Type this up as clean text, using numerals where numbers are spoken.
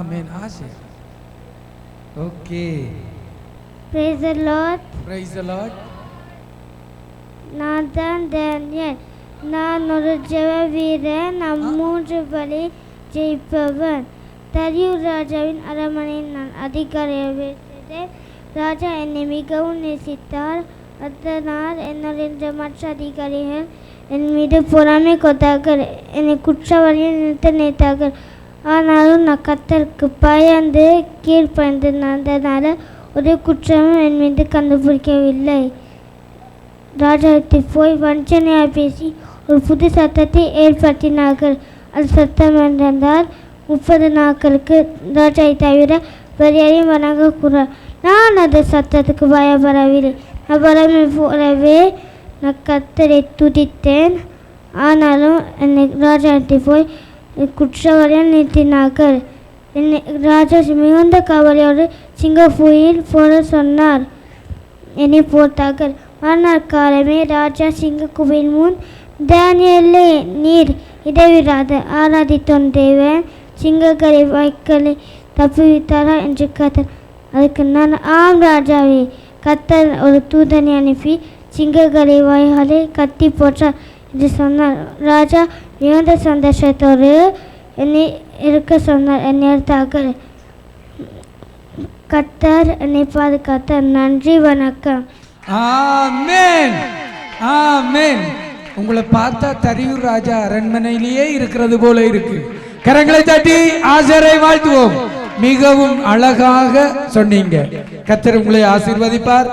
ஆமென். ஆசி. Okay. Praise the Lord. Praise the Lord. நான் தான் டேனியல். நான் ஒரு ஜெப வீரன். நான் 3 பலி ஜெயிப்பவன். தரியூர் ராஜாவின் அரண்மனையில் நான் அதிகாரியாக வைத்தேன். ராஜா என்னை மிகவும் நேசித்தார். அதனால் என்னுடைய மற்ற அதிகாரிகள் என் மீது பொறாமை கொண்டார்கள். என்னை குற்றவாளியை நினைத்தார்கள். ஆனாலும் நான் கர்த்தருக்கு பயந்து கீழ்ப்படிந்து நடந்ததால் ஒரு குற்றமும் என் மீது கண்டுபிடிக்கவில்லை. ராஜாவிற்கு போய் வஞ்சனையாக பேசி ஒரு புது சட்டத்தை ஏற்படுத்தினார்கள். அது சட்டம் என்றால் 30 நாட்களுக்கு ராஜாவை தவிர வேறு யாரையும் வணங்கக்கூடாது. நான் அந்த சட்டத்துக்கு பயப்படவில்லை. நான் பலமை போலவே நான் கர்த்தரை துதித்தேன். ஆனாலும் என்னை ராஜாவிற்கு போய் குற்றவாளியாக நிறுத்தினார்கள். என்னை ராஜா மிகுந்த கவலையோடு சிங்கப்பூரில் போட சொன்னார். என்னை போட்டார்கள். மறுநாள் காலமே ராஜா சிங்கக்குவின் முன், டேனியலே, நீர் இடைவிடாத ஆராதித்தோன் தேவன் சிங்கங்களை வாய்க்களை தப்புவித்தாரா என்று கேட்டார். அதுக்கு நான், ஆம் ராஜாவே, கர்த்தர் ஒரு தூதனை அனுப்பி சிங்கங்களை வாய்களை கட்டி போட்டார் என்று சொன்னார். ராஜா மிகுந்த சந்தோஷத்தோடு என்னை இருக்க சொன்னார். என்னை எடுத்தார்கள். கர்த்தர் என்னை பாதுகாத்தார். நன்றி, வணக்கம். ஆமென். ஆமென். உங்களை பார்த்தா தரியூர் ராஜா அரண்மனையிலேயே இருக்கிறது போல இருக்கு. கரங்களை தட்டி ஆசரை வாழ்த்துவோம். மிகவும் அழகாக சொன்னீங்க. கர்த்தர் உங்களை ஆசீர்வதிப்பார்.